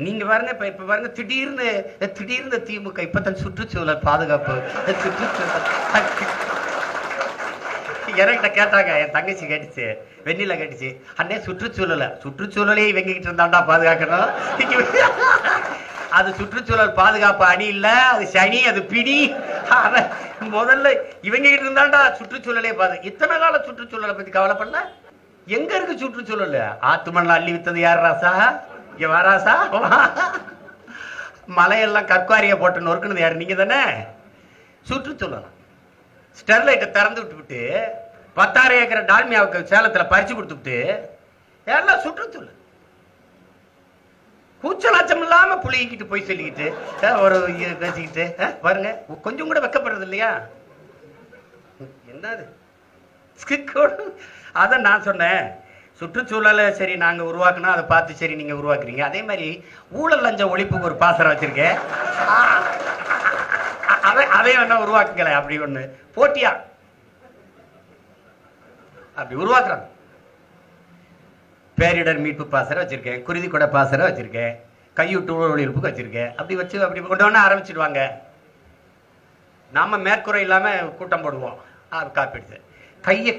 நீங்க பாருங்க, இப்ப பாருங்க, திடீர்னு திமுக இப்பதான் சுற்றுச்சூழல் பாதுகாப்பு, சுற்றுச்சூழல் என்கிட்ட கேட்டாங்க, என் தங்கச்சி கேட்டுச்சு, வெண்ணில கேட்டுச்சு, அண்ணே சுற்றுச்சூழலே இவங்கிட்டு இருந்தாண்டா பாதுகாக்கணும். அது சுற்றுச்சூழல் பாதுகாப்பு அணி இல்ல, அது சனி, அது பிடி. முதல்ல இவங்க கிட்ட இருந்தாண்டா சுற்றுச்சூழலே இத்தனை கால சுற்றுச்சூழலை பத்தி கவலைப்படல. எங்க இருக்கு சுற்றுச்சூழல்? ஆத்துமணல் அள்ளி வித்தது யார் ராசா? இங்க வாராசா? மலையெல்லாம் கற்காரிய போட்டு நொறுக்குனது யாரு? நீங்க தானே. சுற்றுச்சூழல் ஸ்டெர்லைட்டை திறந்து விட்டு 10,000 ஏக்கர் டால்மியாவுக்கு சேலத்துல பறிச்சு கொடுத்துட்டு எல்லாம் சுற்றுச்சூழல். கூச்சலாச்சம் இல்லாம புளிக்கிட்டு போய் சொல்லிக்கிட்டு ஒரு பேசிக்கிட்டு பாருங்க, கொஞ்சம் கூட வெக்கப்படுறது இல்லையா? என்னது? அத நான் சொன்னேன், சுற்றுச்சூழலை சரி நாங்க உருவாக்கணும், அதை பார்த்து சரி நீங்க உருவாக்குறீங்க. அதே மாதிரி ஊழல் லஞ்ச ஒழிப்புக்கு ஒரு பாசறை வச்சிருக்கேன், அதை வேணா உருவாக்குங்களேன். அப்படி ஒண்ணு போட்டியா அப்படி உருவாக்குறாங்க. பேரிடர் மீட்பு பாசறை வச்சிருக்கேன், குருதி கொடை பாசறை வச்சிருக்கேன், கையூட்டு ஒழிப்புக்கு வச்சிருக்கேன். அப்படி வச்சு அப்படி கொண்டு வந்து ஆரம்பிச்சிடுவாங்க. நாம மேற்குறை இல்லாம கூட்டம் போடுவோம். காப்பீடு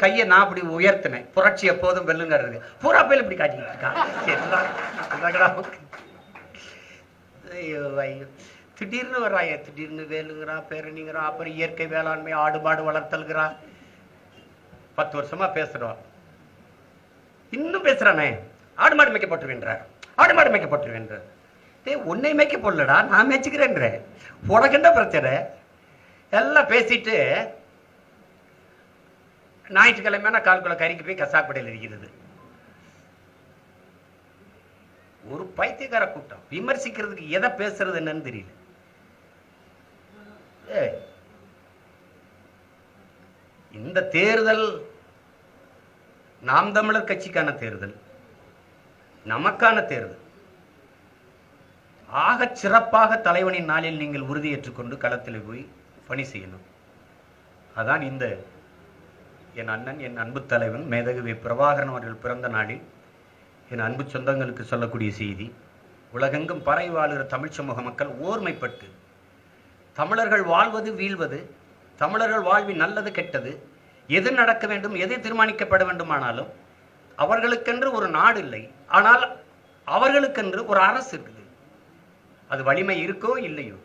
கையை நான் அப்படி உயர்த்தினேன், புரட்சி எப்போதும் வெல்லுங்கிறது. பூரா பேர் இப்படி காட்டிக்கிட்டு இருக்கான். திடீர்னு வர்றாங்க, திடீர்னு வேலுங்கிறான், பேரணிங்கிறான், அப்புறம் இயற்கை வேளாண்மை, ஆடு மாடு வளர்த்தல்கிறான். 10 வருஷமா பேசுறோம், இன்னும் பேசுறானே. ஆடு மாடு மேய்க்கப்பட்டுருவேன்றார், ஆடு மாடு மேய்க்கப்பட்டுருவேன்றார். உன்னை மேய்க்க போடலடா, நான் மேய்ச்சிக்கிறேன்ற. உனக்குண்ட பிரச்சனை. எல்லாம் பேசிட்டு ஞாயிற்றுக்கிழமை கால்குள்ள கறிக்கு போய் கசாப்படையில் இருக்கிறது. ஒரு பைத்தியக்கார கூட்டம். விமர்சிக்கிறதுக்கு எதை பேசுறது என்னன்னு தெரியல. இந்த தேர்தல் நாம் தமிழர் கட்சிக்கான தேர்தல், நமக்கான தேர்தல். ஆக சிறப்பாக தலைவனின் நாளில் நீங்கள் உறுதியேற்றுக்கொண்டு களத்தில் போய் பணி செய்யணும். அதான் இந்த என் அண்ணன், என் அன்பு தலைவன் மேதகு பிரபாகரன் அவர்கள் பிறந்த நாளில் என் அன்பு சொந்தங்களுக்கு சொல்லக்கூடிய செய்தி. உலகெங்கும் பறை வாழுகிற தமிழ் சமூக மக்கள் ஓர்மைப்பட்டு, தமிழர்கள் வாழ்வது வீழ்வது, தமிழர்கள் வாழ்வின் நல்லது கெட்டது, எது நடக்க வேண்டும், எது தீர்மானிக்கப்பட வேண்டுமானாலும் அவர்களுக்கென்று ஒரு நாடு இல்லை, ஆனால் அவர்களுக்கென்று ஒரு அரசு இருக்குது. அது வலிமை இருக்கோ இல்லையோ,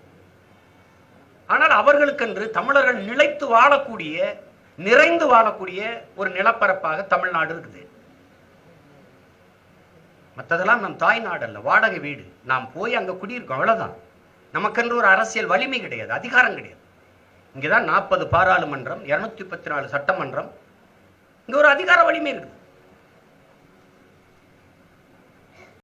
ஆனால் அவர்களுக்கென்று தமிழர்கள் நிலைத்து வாழக்கூடிய, நிறைந்து வாழக்கூடிய ஒரு நிலப்பரப்பாக தமிழ்நாடு இருக்குது. மற்றதெல்லாம் நம் தாய் நாடு அல்ல, வாடகை வீடு. நாம் போய் அங்க குடியிருக்கோம், அவ்வளவுதான். நமக்கென்று ஒரு அரசியல் வலிமை கிடையாது, அதிகாரம் கிடையாது. இங்கதான் 40 பாராளுமன்றம், 234 சட்டமன்றம், இங்க ஒரு அதிகார வலிமை இருக்குது.